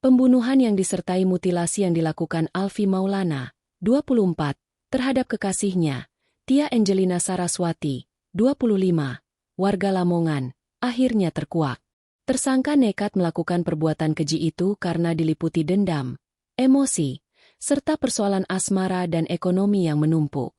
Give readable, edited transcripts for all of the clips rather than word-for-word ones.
Pembunuhan yang disertai mutilasi yang dilakukan Alfie Maulana, 24, terhadap kekasihnya, Tia Angelina Saraswati, 25, warga Lamongan, akhirnya terkuak. Tersangka nekat melakukan perbuatan keji itu karena diliputi dendam, emosi, serta persoalan asmara dan ekonomi yang menumpuk.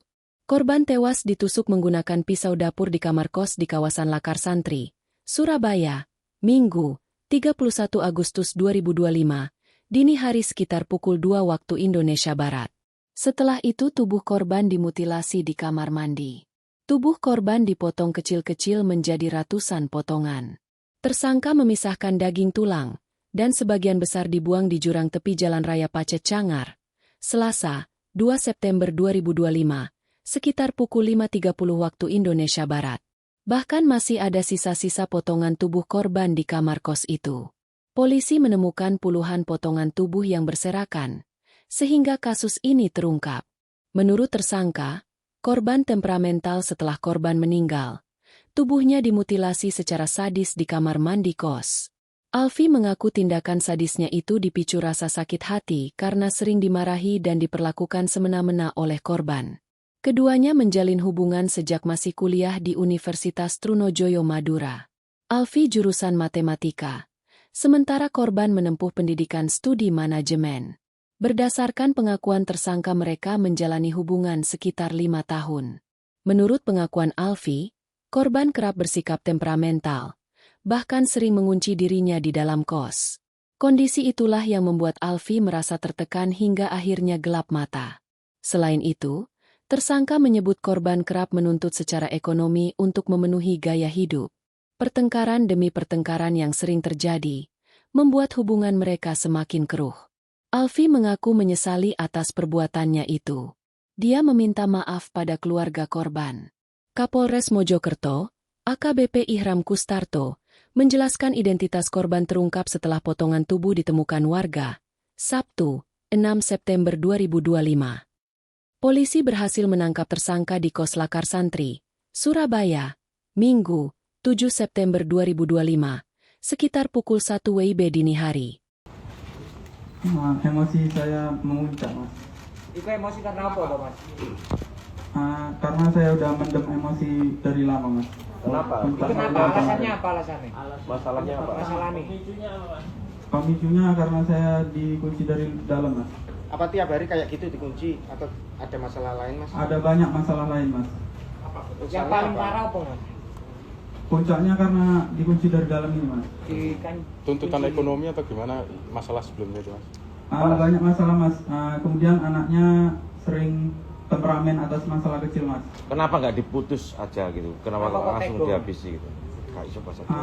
Korban tewas ditusuk menggunakan pisau dapur di kamar kos di kawasan Lakar Santri, Surabaya, Minggu, 31 Agustus 2025, dini hari sekitar pukul 2 waktu Indonesia Barat. Setelah itu tubuh korban dimutilasi di kamar mandi. Tubuh korban dipotong kecil-kecil menjadi ratusan potongan. Tersangka memisahkan daging tulang, dan sebagian besar dibuang di jurang tepi Jalan Raya Pacet Cangar, Selasa, 2 September 2025, sekitar pukul 5.30 waktu Indonesia Barat. Bahkan masih ada sisa-sisa potongan tubuh korban di kamar kos itu. Polisi menemukan puluhan potongan tubuh yang berserakan, sehingga kasus ini terungkap. Menurut tersangka, korban temperamental setelah korban meninggal. Tubuhnya dimutilasi secara sadis di kamar mandi kos. Alfie mengaku tindakan sadisnya itu dipicu rasa sakit hati karena sering dimarahi dan diperlakukan semena-mena oleh korban. Keduanya menjalin hubungan sejak masih kuliah di Universitas Trunojoyo Madura. Alfie jurusan matematika, sementara korban menempuh pendidikan studi manajemen. Berdasarkan pengakuan tersangka mereka menjalani hubungan sekitar 5 tahun. Menurut pengakuan Alfie, korban kerap bersikap temperamental, bahkan sering mengunci dirinya di dalam kos. Kondisi itulah yang membuat Alfie merasa tertekan hingga akhirnya gelap mata. Selain itu, tersangka menyebut korban kerap menuntut secara ekonomi untuk memenuhi gaya hidup. Pertengkaran demi pertengkaran yang sering terjadi, membuat hubungan mereka semakin keruh. Alfie mengaku menyesali atas perbuatannya itu. Dia meminta maaf pada keluarga korban. Kapolres Mojokerto, AKBP Ihram Kustarto, menjelaskan identitas korban terungkap setelah potongan tubuh ditemukan warga, Sabtu, 6 September 2025. Polisi berhasil menangkap tersangka di kos Lakar Santri, Surabaya, Minggu, 7 September 2025, sekitar pukul 1 WIB dini hari. Emosi saya memuncak, Mas. Itu emosi karena apa, Mas? Karena saya udah mendem emosi dari lama, Mas. Kenapa? Kenapa? Alasannya apa alasannya? Masalahnya apa? Masalahnya. Pemicunya karena saya dikunci dari dalam, Mas. Apa tiap hari kayak gitu dikunci atau ada masalah lain, Mas? Ada banyak masalah lain, Mas. Yang paling parah apa, Mas? Puncaknya karena dikunci dari dalam ini, Mas. Tuntutan ekonomi atau gimana masalah sebelumnya itu, Mas? Banyak masalah, Mas. Kemudian anaknya sering temperamen atas masalah kecil, Mas. Kenapa nggak diputus aja gitu? Kenapa langsung dihabisi gitu? Kayak coba saja.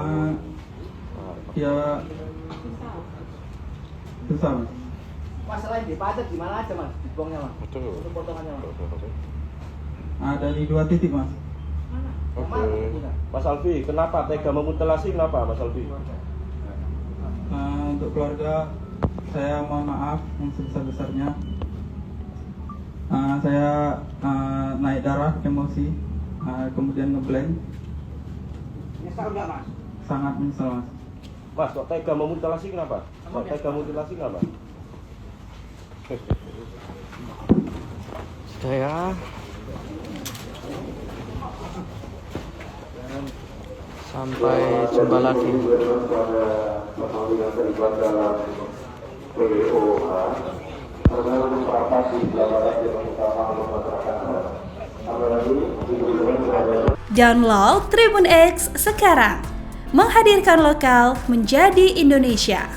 Ya susah, Mas. Masalah di pajak gimana aja, Mas? Dibuangnya, Mas? Betul. Untuk potongannya, Mas? Dari 2 titik, Mas. Oke. Mas Alfi, kenapa tega memutilasi? Kenapa, Mas Alfi? Untuk keluarga, saya mohon maaf yang sebesar-besarnya. Saya naik darah, emosi, kemudian ngeblank. Nyesal nggak, Mas? Sangat menyesal, Mas. Mas, kok tega memutilasi kenapa? Kok tega memutilasi kenapa? Saya sampai jumpa lagi. Download Tribun X sekarang, menghadirkan lokal menjadi Indonesia.